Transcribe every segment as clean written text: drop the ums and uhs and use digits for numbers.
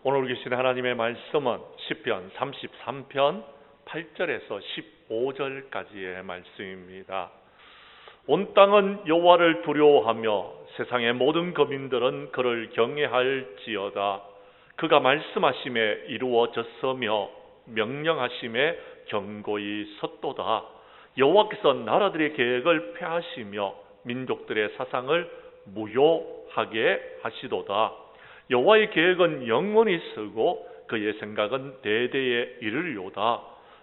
오늘 계신 하나님의 말씀은 시편 33편 8절에서 15절까지의 말씀입니다. 온 땅은 여호와를 두려워하며 세상의 모든 거민들은 그를 경외할지어다. 그가 말씀하심에 이루어졌으며 명령하심에 견고히 섰도다. 여호와께서 나라들의 계획을 폐하시며 민족들의 사상을 무효하게 하시도다. 여호와의 계획은 영원히 서고 그의 생각은 대대에 이르리로다.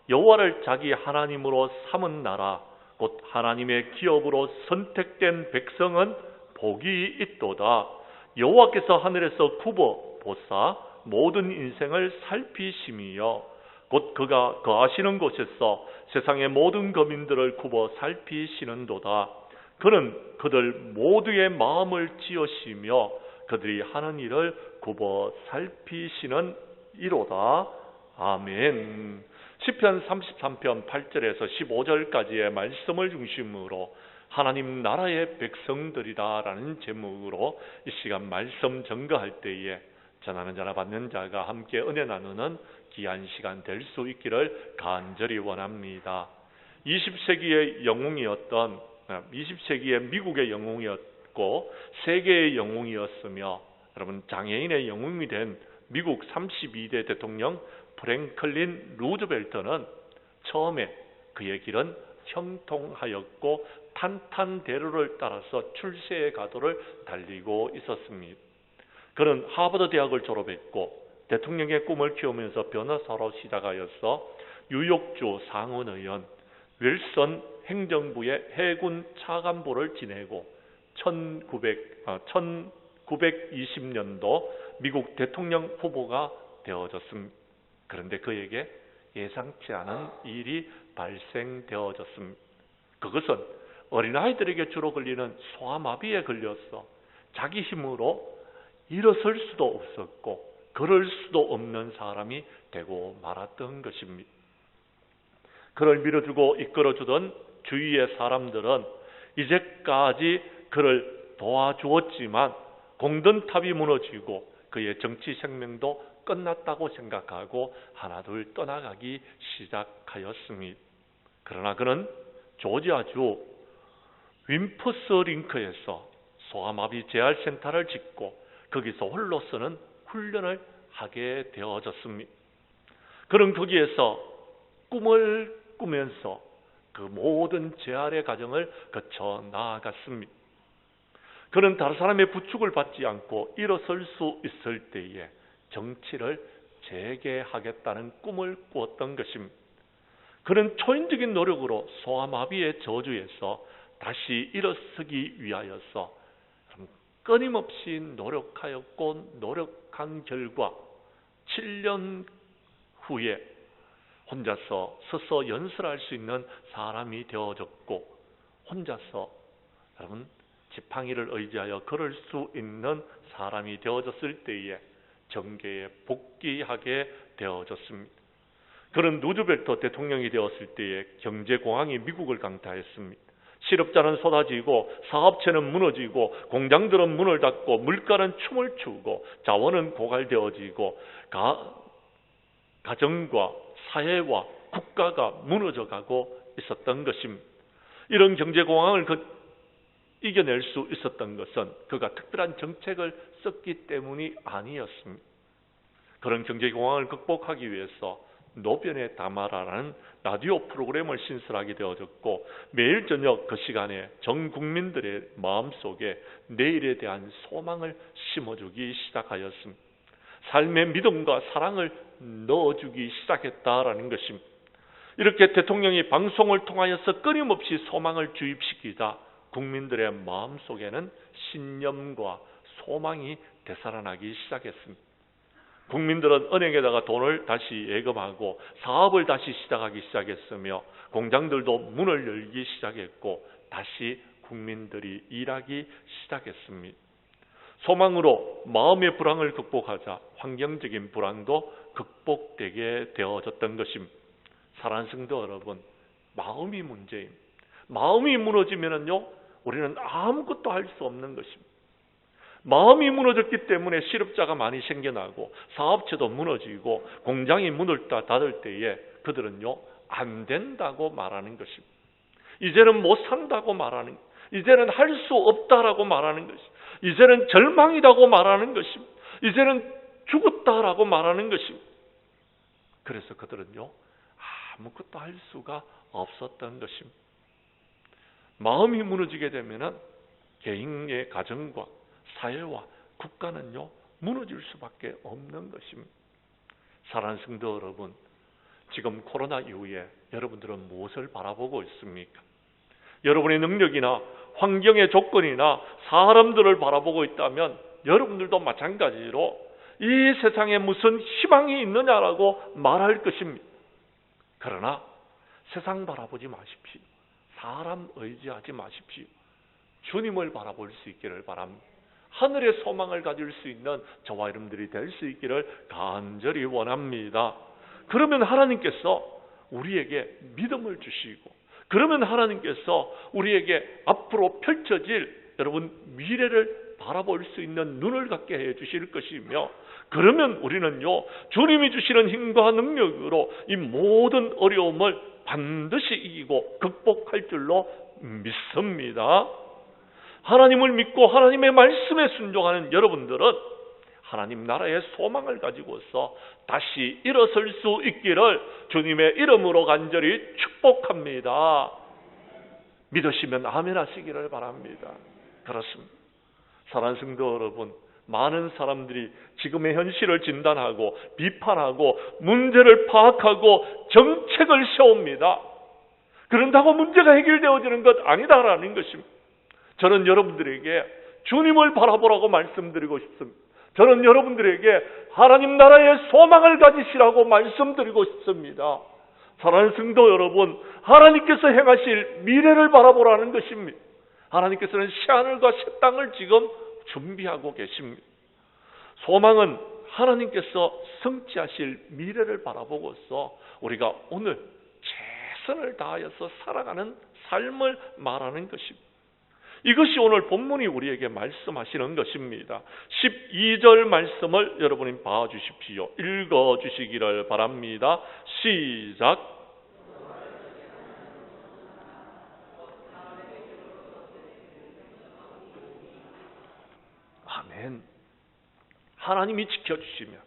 여호와를 자기 하나님으로 삼은 나라 곧 하나님의 기업으로 선택된 백성은 복이 있도다. 여호와께서 하늘에서 굽어 보사 모든 인생을 살피심이여 곧 그가 거하시는 곳에서 세상의 모든 거민들을 굽어 살피시는도다. 그는 그들 모두의 마음을 지으시며 그들이 하는 일을 굽어 살피시는 이로다. 아멘. 시편 33편 8절에서 15절까지의 말씀을 중심으로 하나님 나라의 백성들이다라는 제목으로 이 시간 말씀 전가할 때에 전하는 자나 받는 자가 함께 은혜 나누는 귀한 시간 될 수 있기를 간절히 원합니다. 20세기의 영웅이었던 20세기의 미국의 영웅이었고 세계의 영웅이었으며 여러분 장애인의 영웅이 된 미국 32대 대통령 프랭클린 루즈벨트는 처음에 그의 길은 형통하였고 탄탄대로를 따라서 출세의 가도를 달리고 있었습니다. 그는 하버드 대학을 졸업했고 대통령의 꿈을 키우면서 변호사로 시작하여서 뉴욕주 상원의원, 윌슨 행정부의 해군 차관보를 지내고 1920년도 미국 대통령 후보가 되어졌습니다. 그런데 그에게 예상치 않은 일이 발생되어졌습니다. 그것은 어린아이들에게 주로 걸리는 소아마비에 걸려서 자기 힘으로 일어설 수도 없었고 걸을 수도 없는 사람이 되고 말았던 것입니다. 그를 밀어주고 이끌어주던 주위의 사람들은 이제까지 그를 도와주었지만 공든탑이 무너지고 그의 정치 생명도 끝났다고 생각하고 하나둘 떠나가기 시작하였습니다. 그러나 그는 조지아주 윈퍼스 링크에서 소아마비 재활센터를 짓고 거기서 홀로서는 훈련을 하게 되어졌습니다. 그는 거기에서 꿈을 꾸면서 그 모든 재활의 과정을 거쳐 나아갔습니다. 그는 다른 사람의 부축을 받지 않고 일어설 수 있을 때에 정치를 재개하겠다는 꿈을 꾸었던 것입니다. 그는 초인적인 노력으로 소아마비의 저주에서 다시 일어서기 위하여서 끊임없이 노력하였고 노력한 결과 7년 후에 혼자서 서서 연설할 수 있는 사람이 되어졌고 혼자서 여러분 지팡이를 의지하여 걸을 수 있는 사람이 되어졌을 때에 정계에 복귀하게 되어졌습니다. 그는 루즈벨트 대통령이 되었을 때에 경제공황이 미국을 강타했습니다. 실업자는 쏟아지고 사업체는 무너지고 공장들은 문을 닫고 물가는 춤을 추고 자원은 고갈되어지고 가정과 사회와 국가가 무너져가고 있었던 것입니다. 이런 경제공황을 이겨낼 수 있었던 것은 그가 특별한 정책을 썼기 때문이 아니었습니다. 그런 경제공황을 극복하기 위해서 노변의 담화라는 라디오 프로그램을 신설하게 되어졌고 매일 저녁 그 시간에 전 국민들의 마음속에 내일에 대한 소망을 심어주기 시작하였습니다. 삶의 믿음과 사랑을 넣어주기 시작했다라는 것입니다. 이렇게 대통령이 방송을 통하여서 끊임없이 소망을 주입시키자 국민들의 마음속에는 신념과 소망이 되살아나기 시작했습니다. 국민들은 은행에다가 돈을 다시 예금하고 사업을 다시 시작하기 시작했으며 공장들도 문을 열기 시작했고 다시 국민들이 일하기 시작했습니다. 소망으로 마음의 불안을 극복하자 환경적인 불안도 극복되게 되어졌던 것입니다. 사랑하는 성도 여러분, 마음이 문제입니다. 마음이 무너지면요 우리는 아무것도 할 수 없는 것입니다. 마음이 무너졌기 때문에 실업자가 많이 생겨나고 사업체도 무너지고 공장이 문을 닫을 때에 그들은요, 안 된다고 말하는 것입니다. 이제는 못 산다고 말하는, 이제는 할 수 없다라고 말하는 것입니다. 이제는 절망이라고 말하는 것입니다. 이제는 죽었다라고 말하는 것입니다. 그래서 그들은요, 아무것도 할 수가 없었던 것입니다. 마음이 무너지게 되면은 개인의 가정과 사회와 국가는요, 무너질 수밖에 없는 것입니다. 사랑하는 성도 여러분, 지금 코로나 이후에 여러분들은 무엇을 바라보고 있습니까? 여러분의 능력이나 환경의 조건이나 사람들을 바라보고 있다면 여러분들도 마찬가지로 이 세상에 무슨 희망이 있느냐라고 말할 것입니다. 그러나 세상 바라보지 마십시오. 사람 의지하지 마십시오. 주님을 바라볼 수 있기를 바랍니다. 하늘의 소망을 가질 수 있는 저와 여러분들이 될 수 있기를 간절히 원합니다. 그러면 하나님께서 우리에게 믿음을 주시고, 그러면 하나님께서 우리에게 앞으로 펼쳐질 여러분 미래를 바라볼 수 있는 눈을 갖게 해 주실 것이며, 그러면 우리는요, 주님이 주시는 힘과 능력으로 이 모든 어려움을 반드시 이기고 극복할 줄로 믿습니다. 하나님을 믿고 하나님의 말씀에 순종하는 여러분들은 하나님 나라의 소망을 가지고서 다시 일어설 수 있기를 주님의 이름으로 간절히 축복합니다. 믿으시면 아멘 하시기를 바랍니다. 그렇습니다. 사랑하는 성도 여러분, 많은 사람들이 지금의 현실을 진단하고 비판하고 문제를 파악하고 정책을 세웁니다. 그런다고 문제가 해결되어지는 것 아니다라는 것입니다. 저는 여러분들에게 주님을 바라보라고 말씀드리고 싶습니다. 저는 여러분들에게 하나님 나라의 소망을 가지시라고 말씀드리고 싶습니다. 사랑하는 성도 여러분, 하나님께서 행하실 미래를 바라보라는 것입니다. 하나님께서는 새하늘과 새 땅을 지금 준비하고 계십니다. 소망은 하나님께서 성취하실 미래를 바라보고서 우리가 오늘 최선을 다하여서 살아가는 삶을 말하는 것입니다. 이것이 오늘 본문이 우리에게 말씀하시는 것입니다. 12절 말씀을 여러분이 봐주십시오. 읽어주시기를 바랍니다. 시작. 아멘. 하나님이 지켜주시며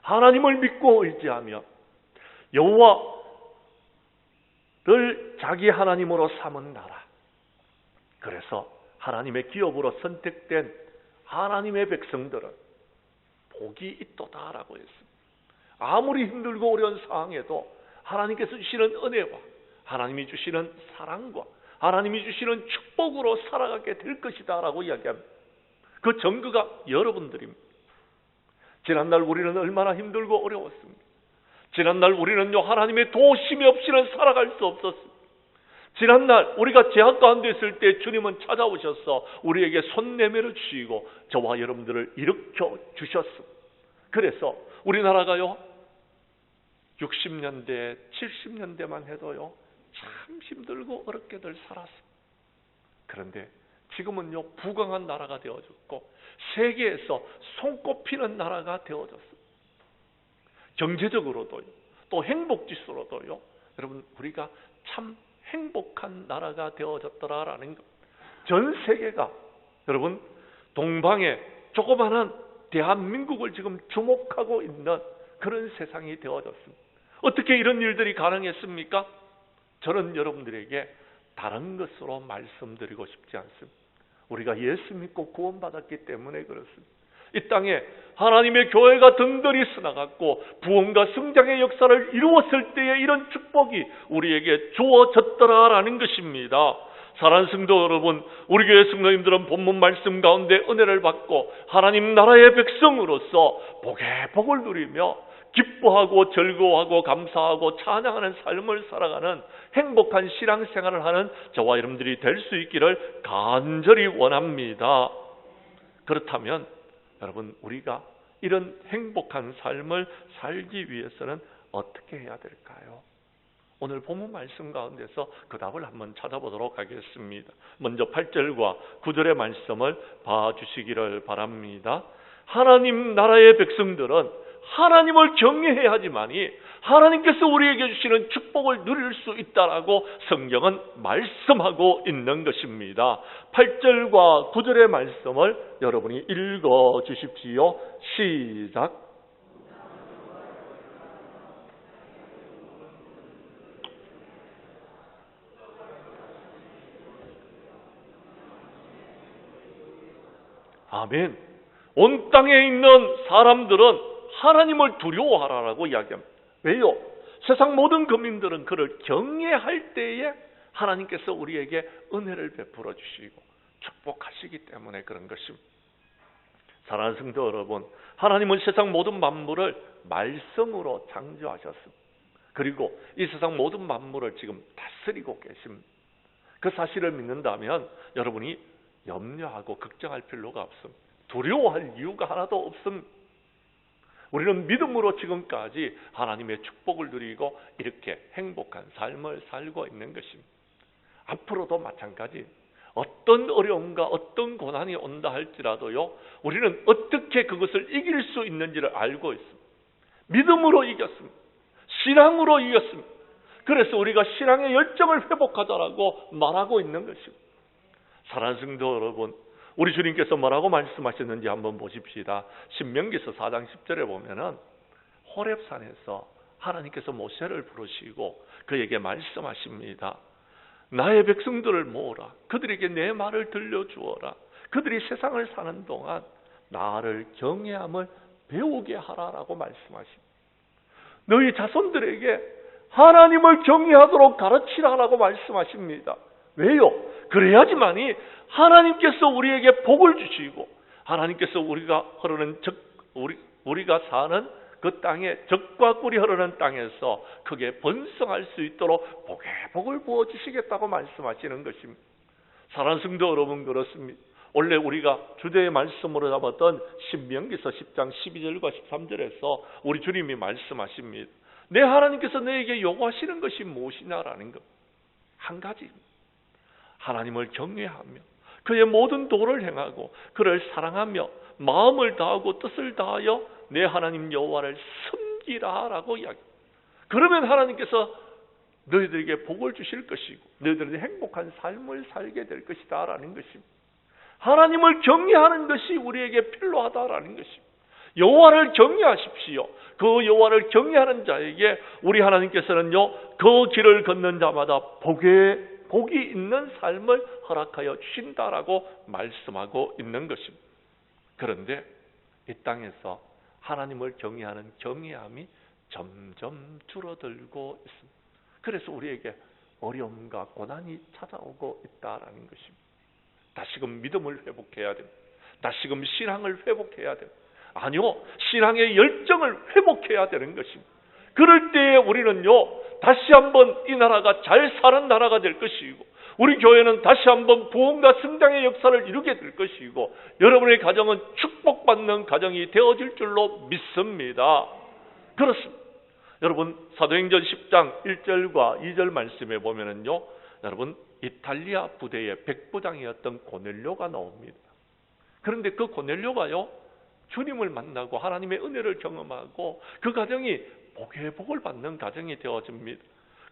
하나님을 믿고 의지하며 여호와를 자기 하나님으로 삼은 나라, 그래서 하나님의 기업으로 선택된 하나님의 백성들은 복이 있도다라고 했습니다. 아무리 힘들고 어려운 상황에도 하나님께서 주시는 은혜와 하나님이 주시는 사랑과 하나님이 주시는 축복으로 살아가게 될 것이다라고 이야기합니다. 그 증거가 여러분들입니다. 지난날 우리는 얼마나 힘들고 어려웠습니다. 지난날 우리는요, 하나님의 도우심이 없이는 살아갈 수 없었습니다. 지난날 우리가 제약 가운데 있을 때 주님은 찾아오셔서 우리에게 손 내밀어 주시고 저와 여러분들을 일으켜 주셨습니다. 그래서 우리나라가요, 60년대, 70년대만 해도요, 참 힘들고 어렵게들 살았습니다. 그런데 지금은요, 부강한 나라가 되어졌고 세계에서 손꼽히는 나라가 되어졌습니다. 경제적으로도요, 또 행복지수로도요, 여러분 우리가 참 행복한 나라가 되어졌더라라는 것. 전 세계가 여러분 동방의 조그마한 대한민국을 지금 주목하고 있는 그런 세상이 되어졌습니다. 어떻게 이런 일들이 가능했습니까? 저는 여러분들에게 다른 것으로 말씀드리고 싶지 않습니다. 우리가 예수 믿고 구원받았기 때문에 그렇습니다. 이 땅에 하나님의 교회가 등들이 서나갔고 부흥과 성장의 역사를 이루었을 때에 이런 축복이 우리에게 주어졌더라라는 것입니다. 사랑하는 성도 여러분, 우리 교회 성도님들은 본문 말씀 가운데 은혜를 받고 하나님 나라의 백성으로서 복의 복을 누리며 기뻐하고 즐거워하고 감사하고 찬양하는 삶을 살아가는 행복한 신앙생활을 하는 저와 여러분들이 될 수 있기를 간절히 원합니다. 그렇다면 여러분, 우리가 이런 행복한 삶을 살기 위해서는 어떻게 해야 될까요? 오늘 본문 말씀 가운데서 그 답을 한번 찾아보도록 하겠습니다. 먼저 8절과 9절의 말씀을 봐주시기를 바랍니다. 하나님 나라의 백성들은 하나님을 경외해야 하지만이 하나님께서 우리에게 주시는 축복을 누릴 수 있다라고 성경은 말씀하고 있는 것입니다. 8절과 9절의 말씀을 여러분이 읽어 주십시오. 시작. 아멘. 온 땅에 있는 사람들은 하나님을 두려워하라라고 이야기합니다. 왜요? 세상 모든 국민들은 그를 경외할 때에 하나님께서 우리에게 은혜를 베풀어 주시고 축복하시기 때문에 그런 것입니다. 사랑하는 성도 여러분, 하나님은 세상 모든 만물을 말씀으로 창조하셨습니다. 그리고 이 세상 모든 만물을 지금 다스리고 계십니다. 그 사실을 믿는다면 여러분이 염려하고 걱정할 필요가 없습니다. 두려워할 이유가 하나도 없습니다. 우리는 믿음으로 지금까지 하나님의 축복을 누리고 이렇게 행복한 삶을 살고 있는 것입니다. 앞으로도 마찬가지. 어떤 어려움과 어떤 고난이 온다 할지라도요, 우리는 어떻게 그것을 이길 수 있는지를 알고 있습니다. 믿음으로 이겼습니다. 신앙으로 이겼습니다. 그래서 우리가 신앙의 열정을 회복하자라고 말하고 있는 것입니다. 사랑하는 성도 여러분, 우리 주님께서 뭐라고 말씀하셨는지 한번 보십시다. 신명기서 4장 10절에 보면은 호렙산에서 하나님께서 모세를 부르시고 그에게 말씀하십니다. 나의 백성들을 모으라. 그들에게 내 말을 들려주어라. 그들이 세상을 사는 동안 나를 경외함을 배우게 하라라고 말씀하십니다. 너희 자손들에게 하나님을 경외하도록 가르치라라고 말씀하십니다. 왜요? 그래야지만이 하나님께서 우리에게 복을 주시고 하나님께서 우리가 사는 그 땅에 적과 꿀이 흐르는 땅에서 크게 번성할 수 있도록 복을 부어 주시겠다고 말씀하시는 것입니다. 사랑하는 성도 여러분, 그렇습니다. 원래 우리가 주제의 말씀으로 잡았던 신명기서 10장 12절과 13절에서 우리 주님이 말씀하십니다. 내 하나님께서 너에게 요구하시는 것이 무엇이냐라는 것. 한 가지입니다. 하나님을 경외하며 그의 모든 도를 행하고 그를 사랑하며 마음을 다하고 뜻을 다하여 내 하나님 여호와를 섬기라라고 이야기합니다. 그러면 하나님께서 너희들에게 복을 주실 것이고 너희들이 행복한 삶을 살게 될 것이다라는 것입니다. 하나님을 경외하는 것이 우리에게 필요하다라는 것입니다. 여호와를 경외하십시오. 그 여호와를 경외하는 자에게 우리 하나님께서는요, 그 길을 걷는 자마다 복이 있는 삶을 허락하여 주신다라고 말씀하고 있는 것입니다. 그런데 이 땅에서 하나님을 경외하는 경외함이 점점 줄어들고 있습니다. 그래서 우리에게 어려움과 고난이 찾아오고 있다라는 것입니다. 다시금 믿음을 회복해야 됩니다. 다시금 신앙을 회복해야 됩니다. 아니요, 신앙의 열정을 회복해야 되는 것입니다. 그럴 때에 우리는요, 다시 한번 이 나라가 잘 사는 나라가 될 것이고 우리 교회는 다시 한번 부흥과 성장의 역사를 이루게 될 것이고 여러분의 가정은 축복받는 가정이 되어질 줄로 믿습니다. 그렇습니다. 여러분, 사도행전 10장 1절과 2절 말씀에 보면은요, 여러분, 이탈리아 부대의 백부장이었던 고넬료가 나옵니다. 그런데 그 고넬료가요, 주님을 만나고 하나님의 은혜를 경험하고 그 가정이 복을 받는 가정이 되어집니다.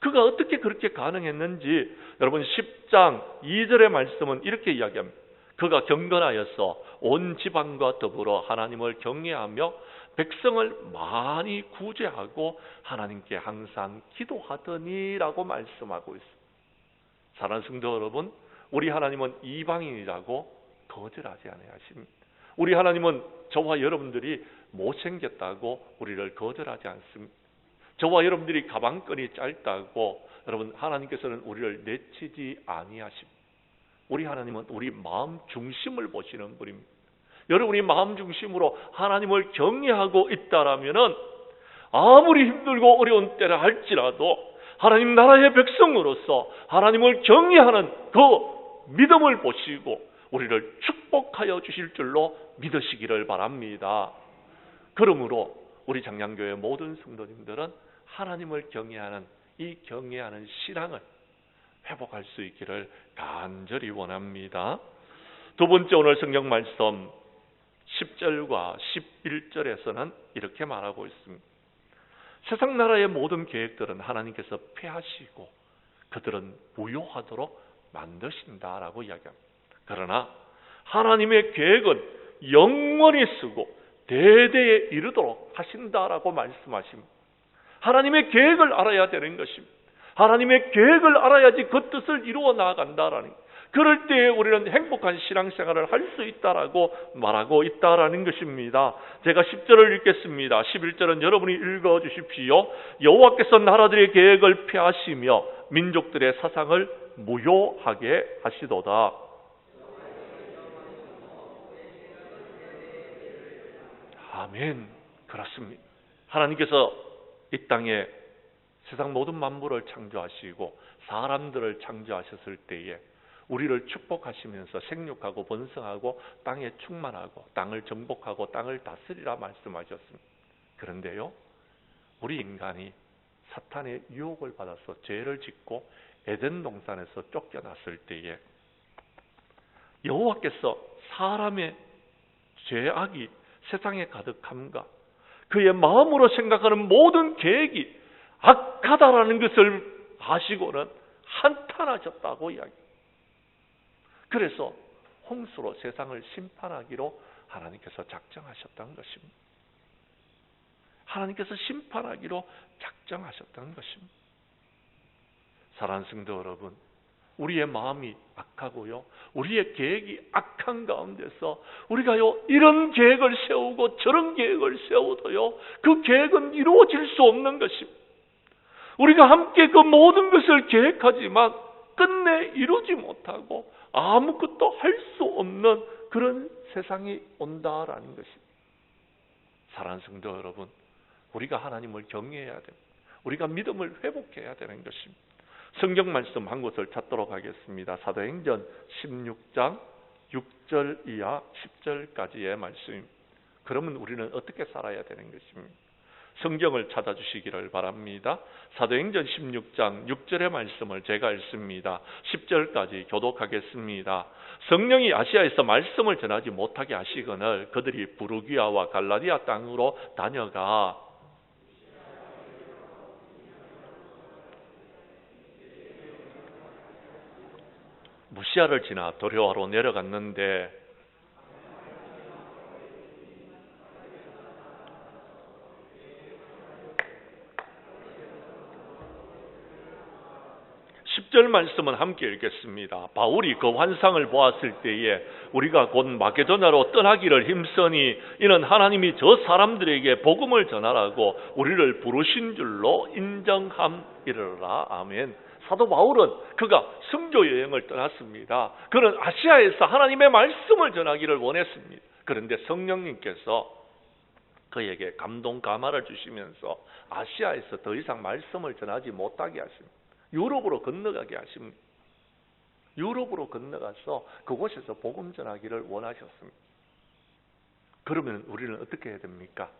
그가 어떻게 그렇게 가능했는지 여러분 10장 2절의 말씀은 이렇게 이야기합니다. 그가 경건하여서 온 지방과 더불어 하나님을 경외하며 백성을 많이 구제하고 하나님께 항상 기도하더니라고 말씀하고 있습니다. 사랑하는 성도 여러분, 우리 하나님은 이방인이라고 거절하지 아니하십니다. 우리 하나님은 저와 여러분들이 못생겼다고 우리를 거절하지 않습니다. 저와 여러분들이 가방끈이 짧다고 여러분 하나님께서는 우리를 내치지 아니하십니다. 우리 하나님은 우리 마음 중심을 보시는 분입니다. 여러분이 마음 중심으로 하나님을 경외하고 있다라면은 아무리 힘들고 어려운 때라 할지라도 하나님 나라의 백성으로서 하나님을 경외하는 그 믿음을 보시고 우리를 축복하여 주실 줄로 믿으시기를 바랍니다. 그러므로 우리 장량교회 모든 성도님들은 하나님을 경외하는 이 경외하는 신앙을 회복할 수 있기를 간절히 원합니다. 두 번째 오늘 성경 말씀 10절과 11절에서는 이렇게 말하고 있습니다. 세상 나라의 모든 계획들은 하나님께서 폐하시고 그들은 무효하도록 만드신다라고 이야기합니다. 그러나 하나님의 계획은 영원히 쓰고 대대에 이르도록 하신다라고 말씀하십니다. 하나님의 계획을 알아야 되는 것입니다. 하나님의 계획을 알아야지 그 뜻을 이루어 나아간다라는 것. 그럴 때에 우리는 행복한 신앙생활을 할 수 있다라고 말하고 있다라는 것입니다. 제가 10절을 읽겠습니다. 11절은 여러분이 읽어주십시오. 여호와께서 나라들의 계획을 폐하시며 민족들의 사상을 무효하게 하시도다. 아멘. 그렇습니다. 하나님께서 이 땅에 세상 모든 만물을 창조하시고 사람들을 창조하셨을 때에 우리를 축복하시면서 생육하고 번성하고 땅에 충만하고 땅을 정복하고 땅을 다스리라 말씀하셨습니다. 그런데요, 우리 인간이 사탄의 유혹을 받아서 죄를 짓고 에덴 동산에서 쫓겨났을 때에 여호와께서 사람의 죄악이 세상에 가득함과 그의 마음으로 생각하는 모든 계획이 악하다라는 것을 아시고는 한탄하셨다고 이야기합니다. 그래서 홍수로 세상을 심판하기로 하나님께서 작정하셨다는 것입니다. 하나님께서 심판하기로 작정하셨다는 것입니다. 사랑하는 성도 여러분, 우리의 마음이 악하고요, 우리의 계획이 악한 가운데서 우리가요 이런 계획을 세우고 저런 계획을 세워도요 그 계획은 이루어질 수 없는 것입니다. 우리가 함께 그 모든 것을 계획하지만 끝내 이루지 못하고 아무것도 할 수 없는 그런 세상이 온다라는 것입니다. 사랑하는 성도 여러분, 우리가 하나님을 경외해야 됩니다. 우리가 믿음을 회복해야 되는 것입니다. 성경 말씀 한 곳을 찾도록 하겠습니다. 사도행전 16장 6절 이하 10절까지의 말씀입니다. 그러면 우리는 어떻게 살아야 되는 것입니까? 성경을 찾아주시기를 바랍니다. 사도행전 16장 6절의 말씀을 제가 읽습니다. 10절까지 교독하겠습니다. 성령이 아시아에서 말씀을 전하지 못하게 하시거늘 그들이 부르기아와 갈라디아 땅으로 다녀가 무시아를 지나 도료아로 내려갔는데 10절 말씀은 함께 읽겠습니다. 바울이 그 환상을 보았을 때에 우리가 곧 마게도냐로 떠나기를 힘쓰니 이는 하나님이 저 사람들에게 복음을 전하라고 우리를 부르신 줄로 인정함이르라. 아멘. 사도 바울은 그가 선교 여행을 떠났습니다. 그는 아시아에서 하나님의 말씀을 전하기를 원했습니다. 그런데 성령님께서 그에게 감동 감화를 주시면서 아시아에서 더 이상 말씀을 전하지 못하게 하십니다. 유럽으로 건너가게 하십니다. 유럽으로 건너가서 그곳에서 복음 전하기를 원하셨습니다. 그러면 우리는 어떻게 해야 됩니까?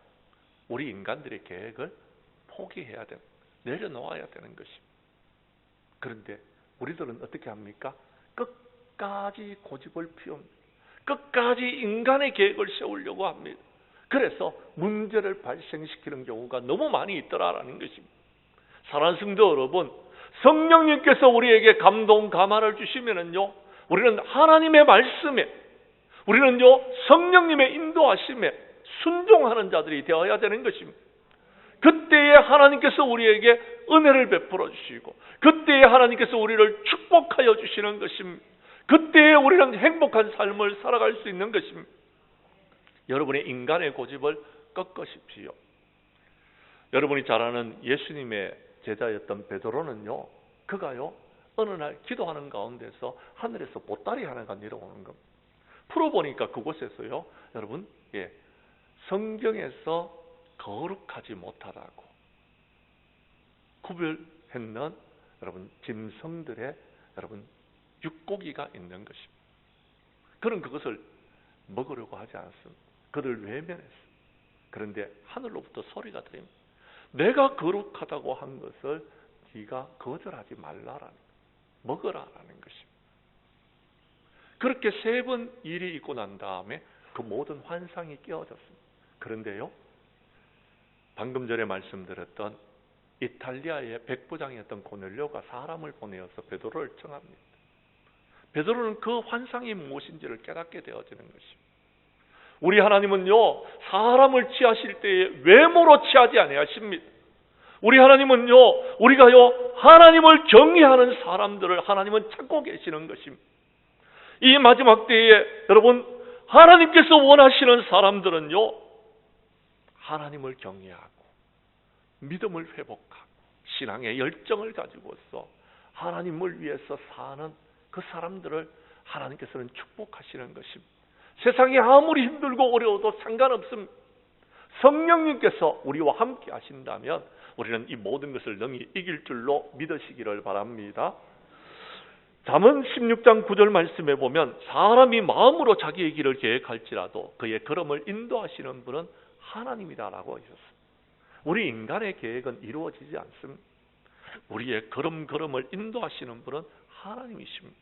우리 인간들의 계획을 포기해야 됩니다. 내려놓아야 되는 것입니다. 그런데 우리들은 어떻게 합니까? 끝까지 고집을 피웁니다. 끝까지 인간의 계획을 세우려고 합니다. 그래서 문제를 발생시키는 경우가 너무 많이 있더라라는 것입니다. 사랑하는 성도 여러분, 성령님께서 우리에게 감동 감화를 주시면은요, 우리는 하나님의 말씀에, 우리는요 성령님의 인도하심에 순종하는 자들이 되어야 되는 것입니다. 그때에 하나님께서 우리에게 은혜를 베풀어 주시고, 그때에 하나님께서 우리를 축복하여 주시는 것입니다. 그때에 우리는 행복한 삶을 살아갈 수 있는 것입니다. 여러분의 인간의 고집을 꺾으십시오. 여러분이 잘 아는 예수님의 제자였던 베드로는요, 그가요 어느 날 기도하는 가운데서 하늘에서 보따리 하나가 내려오는 겁니다. 풀어보니까 그곳에서요, 여러분, 성경에서 거룩하지 못하다고 구별했는 여러분 짐승들의 여러분 육고기가 있는 것입니다. 그는 그것을 먹으려고 하지 않았습니다. 그들 외면했습니다. 그런데 하늘로부터 소리가 들립니다. 내가 거룩하다고 한 것을 네가 거절하지 말라라는, 먹으라라는 것입니다. 그렇게 3번 일이 있고 난 다음에 그 모든 환상이 깨어졌습니다. 그런데요, 방금 전에 말씀드렸던 이탈리아의 백부장이었던 고넬료가 사람을 보내어서 베드로를 청합니다. 베드로는 그 환상이 무엇인지를 깨닫게 되어지는 것입니다. 우리 하나님은요, 사람을 취하실 때에 외모로 취하지 아니하십니다. 우리 하나님은요, 우리가요, 하나님을 경외하는 사람들을 하나님은 찾고 계시는 것입니다. 이 마지막 때에 여러분, 하나님께서 원하시는 사람들은요, 하나님을 경외하고 믿음을 회복하고 신앙의 열정을 가지고서 하나님을 위해서 사는 그 사람들을 하나님께서는 축복하시는 것입니다. 세상이 아무리 힘들고 어려워도 상관없습니다. 성령님께서 우리와 함께 하신다면 우리는 이 모든 것을 능히 이길 줄로 믿으시기를 바랍니다. 잠언 16장 9절 말씀에 보면 사람이 마음으로 자기의 길을 계획할지라도 그의 걸음을 인도하시는 분은 하나님이다라고 하셨습니다. 우리 인간의 계획은 이루어지지 않습니다. 우리의 걸음을 인도하시는 분은 하나님이십니다.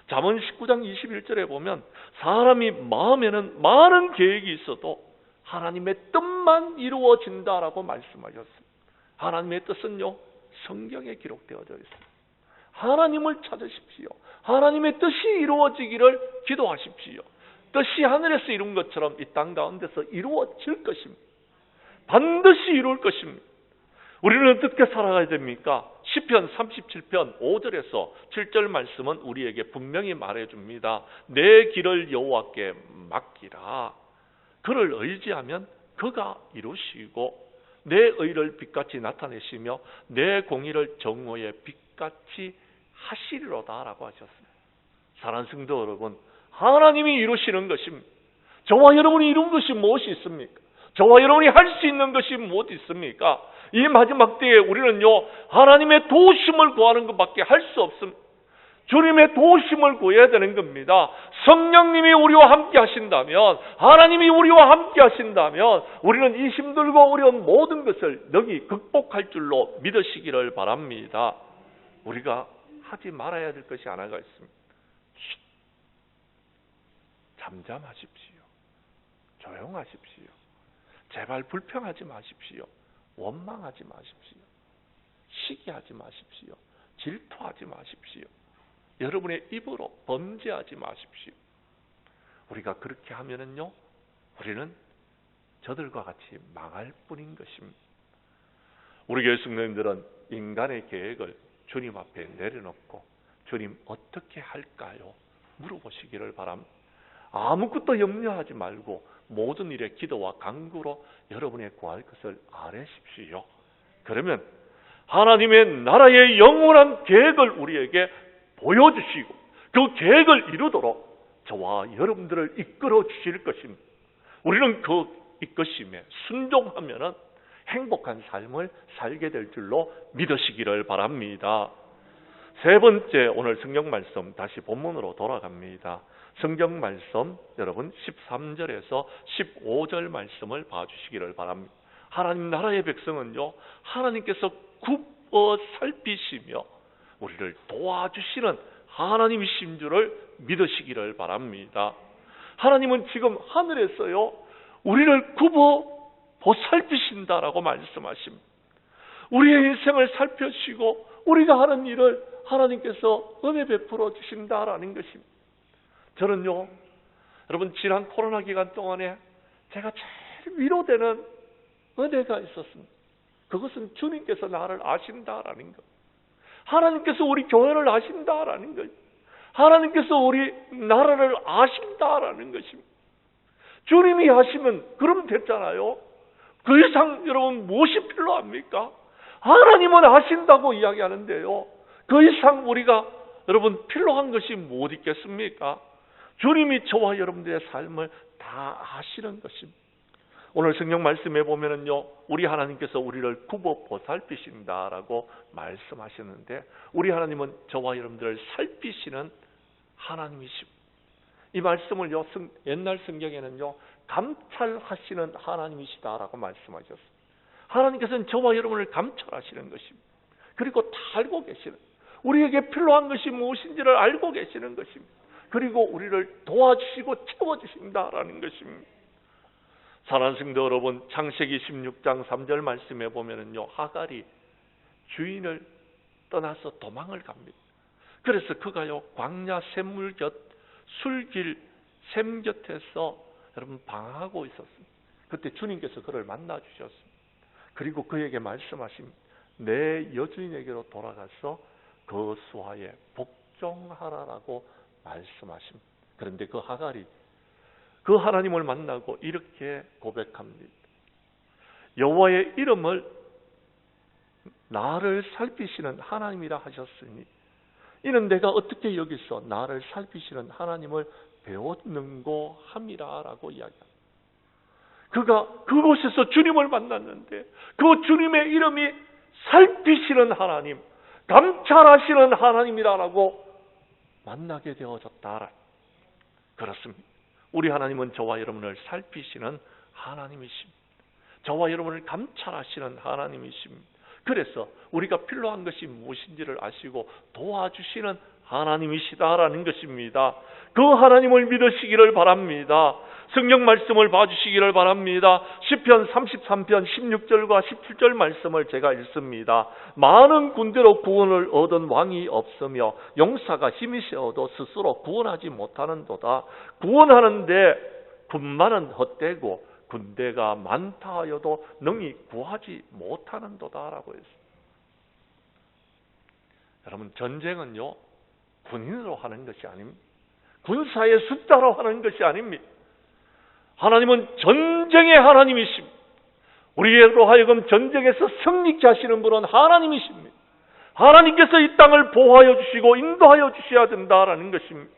잠언 19장 21절에 보면 사람이 마음에는 많은 계획이 있어도 하나님의 뜻만 이루어진다라고 말씀하셨습니다. 하나님의 뜻은요, 성경에 기록되어져 있습니다. 하나님을 찾으십시오. 하나님의 뜻이 이루어지기를 기도하십시오. 뜻이 하늘에서 이룬 것처럼 이 땅 가운데서 이루어질 것입니다. 반드시 이룰 것입니다. 우리는 어떻게 살아가야 됩니까? 시편 37편 5절에서 7절 말씀은 우리에게 분명히 말해줍니다. 내 길을 여호와께 맡기라. 그를 의지하면 그가 이루시고 내 의를 빛같이 나타내시며 내 공의를 정오의 빛같이 하시리로다 라고 하셨습니다. 사랑하는 성도 여러분, 하나님이 이루시는 것입니다. 저와 여러분이 이룬 것이 무엇이 있습니까? 저와 여러분이 할 수 있는 것이 무엇이 있습니까? 이 마지막 때에 우리는요, 하나님의 도우심을 구하는 것밖에 할 수 없습니다. 주님의 도우심을 구해야 되는 겁니다. 성령님이 우리와 함께 하신다면, 하나님이 우리와 함께 하신다면 우리는 이 힘들고 어려운 모든 것을 능히 극복할 줄로 믿으시기를 바랍니다. 우리가 하지 말아야 될 것이 하나가 있습니다. 잠잠하십시오. 조용하십시오. 제발 불평하지 마십시오. 원망하지 마십시오. 시기하지 마십시오. 질투하지 마십시오. 여러분의 입으로 범죄하지 마십시오. 우리가 그렇게 하면은요, 우리는 저들과 같이 망할 뿐인 것입니다. 우리 교회 성도님들은 인간의 계획을 주님 앞에 내려놓고 주님 어떻게 할까요? 물어보시기를 바랍니다. 아무것도 염려하지 말고 모든 일에 기도와 간구로 여러분의 구할 것을 아뢰십시오. 그러면 하나님의 나라의 영원한 계획을 우리에게 보여주시고 그 계획을 이루도록 저와 여러분들을 이끌어 주실 것입니다. 우리는 그 이끄심에 순종하면 행복한 삶을 살게 될 줄로 믿으시기를 바랍니다. 3번째, 오늘 성경 말씀 다시 본문으로 돌아갑니다. 성경 말씀 여러분 13절에서 15절 말씀을 봐주시기를 바랍니다. 하나님 나라의 백성은요, 하나님께서 굽어 살피시며 우리를 도와주시는 하나님이신 줄을 믿으시기를 바랍니다. 하나님은 지금 하늘에서요, 우리를 굽어 보살피신다라고 말씀하십니다. 우리의 인생을 살펴시고 우리가 하는 일을 하나님께서 은혜 베풀어 주신다라는 것입니다. 저는요, 여러분 지난 코로나 기간 동안에 제가 제일 위로되는 은혜가 있었습니다. 그것은 주님께서 나를 아신다라는 것. 하나님께서 우리 교회를 아신다라는 것. 하나님께서 우리 나라를 아신다라는 것입니다. 주님이 아시면 그러면 됐잖아요. 그 이상 여러분 무엇이 필요합니까? 하나님은 아신다고 이야기하는데요, 그 이상 우리가 여러분 필요한 것이 무엇 있겠습니까? 주님이 저와 여러분들의 삶을 다 아시는 것입니다. 오늘 성경 말씀에 보면은요, 우리 하나님께서 우리를 굽어 보살피신다라고 말씀하셨는데, 우리 하나님은 저와 여러분들을 살피시는 하나님이십니다. 이 말씀을요, 옛날 성경에는요, 감찰하시는 하나님이시다라고 말씀하셨습니다. 하나님께서는 저와 여러분을 감찰하시는 것입니다. 그리고 다 알고 계시는, 우리에게 필요한 것이 무엇인지를 알고 계시는 것입니다. 그리고 우리를 도와주시고 채워주신다라는 것입니다. 사랑하는 성도 여러분, 창세기 16장 3절 말씀에 보면은요, 하갈이 주인을 떠나서 도망을 갑니다. 그래서 그가요, 광야 샘물 곁, 술길 샘 곁에서 여러분 방황하고 있었습니다. 그때 주님께서 그를 만나 주셨습니다. 그리고 그에게 말씀하십니다. 내 여주인에게로 돌아가서 그 수하에 복종하라라고 말씀하십니다. 그런데 그 하갈이 그 하나님을 만나고 이렇게 고백합니다. 여호와의 이름을 나를 살피시는 하나님이라 하셨으니 이는 내가 어떻게 여기서 나를 살피시는 하나님을 배웠는고 함이라라고 이야기합니다. 그가 그곳에서 주님을 만났는데 그 주님의 이름이 살피시는 하나님, 감찰하시는 하나님이라고 만나게 되어졌다. 그렇습니다. 우리 하나님은 저와 여러분을 살피시는 하나님이십니다. 저와 여러분을 감찰하시는 하나님이십니다. 그래서 우리가 필요한 것이 무엇인지를 아시고 도와주시는 하나님이시다라는 것입니다. 그 하나님을 믿으시기를 바랍니다. 성경 말씀을 봐주시기를 바랍니다. 시편 33편 16절과 17절 말씀을 제가 읽습니다. 많은 군대로 구원을 얻은 왕이 없으며 용사가 힘이 세어도 스스로 구원하지 못하는도다. 구원하는데 군마는 헛되고 군대가 많다 하여도 능히 구하지 못하는도다라고 했습니다. 여러분, 전쟁은요 군인으로 하는 것이 아닙니다. 군사의 숫자로 하는 것이 아닙니다. 하나님은 전쟁의 하나님이십니다. 우리로 하여금 전쟁에서 승리케 하시는 분은 하나님이십니다. 하나님께서 이 땅을 보호하여 주시고 인도하여 주셔야 된다라는 것입니다.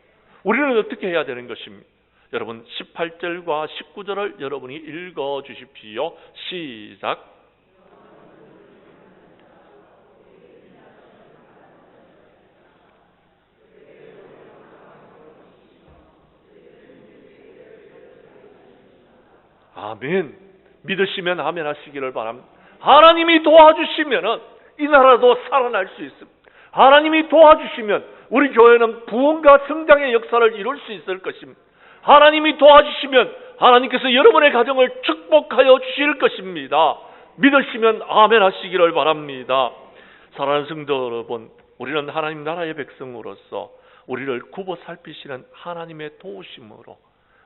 우리는 어떻게 해야 되는 것입니까? 여러분 18절과 19절을 여러분이 읽어 주십시오. 시작. 아멘. 믿으시면 아멘 하시기를 바랍니다. 하나님이 도와주시면 이 나라도 살아날 수 있습니다. 하나님이 도와주시면 우리 교회는 부흥과 성장의 역사를 이룰 수 있을 것입니다. 하나님이 도와주시면 하나님께서 여러분의 가정을 축복하여 주실 것입니다. 믿으시면 아멘 하시기를 바랍니다. 사랑하는 성도 여러분, 우리는 하나님 나라의 백성으로서 우리를 굽어 살피시는 하나님의 도우심으로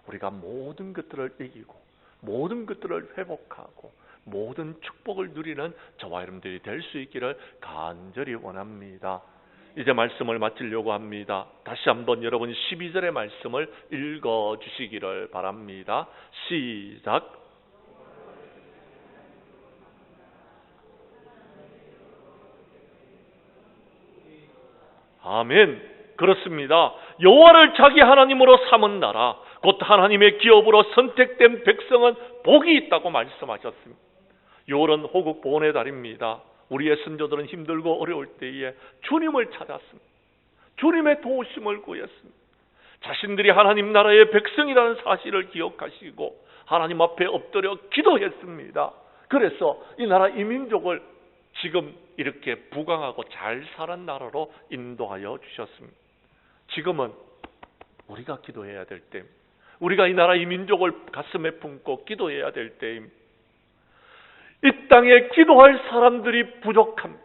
우리가 모든 것들을 이기고 모든 것들을 회복하고 모든 축복을 누리는 저와 여러분들이 될 수 있기를 간절히 원합니다. 이제 말씀을 마치려고 합니다. 다시 한번 여러분 12절의 말씀을 읽어 주시기를 바랍니다. 시작. 아멘. 그렇습니다. 여호와를 자기 하나님으로 삼은 나라, 곧 하나님의 기업으로 선택된 백성은 복이 있다고 말씀하셨습니다. 6월은 호국 보훈의 달입니다. 우리의 선조들은 힘들고 어려울 때에 주님을 찾았습니다. 주님의 도우심을 구했습니다. 자신들이 하나님 나라의 백성이라는 사실을 기억하시고 하나님 앞에 엎드려 기도했습니다. 그래서 이 나라 이 민족을 지금 이렇게 부강하고 잘 사는 나라로 인도하여 주셨습니다. 지금은 우리가 기도해야 될 때입니다. 우리가 이 나라 이 민족을 가슴에 품고 기도해야 될 때입니다. 이 땅에 기도할 사람들이 부족합니다.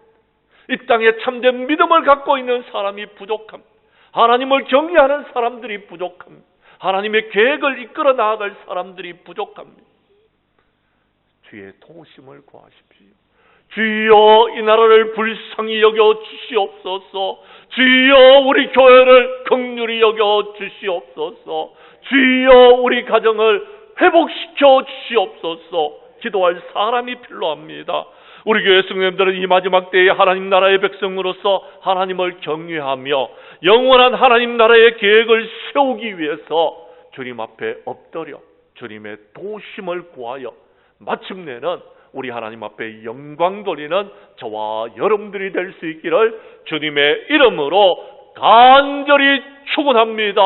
이 땅에 참된 믿음을 갖고 있는 사람이 부족합니다. 하나님을 경외하는 사람들이 부족합니다. 하나님의 계획을 이끌어 나아갈 사람들이 부족합니다. 주의 도우심을 구하십시오. 주여 이 나라를 불쌍히 여겨 주시옵소서. 주여 우리 교회를 긍휼히 여겨 주시옵소서. 주여 우리 가정을 회복시켜 주시옵소서. 기도할 사람이 필요합니다. 우리 교회 성도님들은 이 마지막 때에 하나님 나라의 백성으로서 하나님을 경외하며 영원한 하나님 나라의 계획을 세우기 위해서 주님 앞에 엎드려 주님의 도우심을 구하여 마침내는 우리 하나님 앞에 영광 돌리는 저와 여러분들이 될 수 있기를 주님의 이름으로 간절히 축원합니다.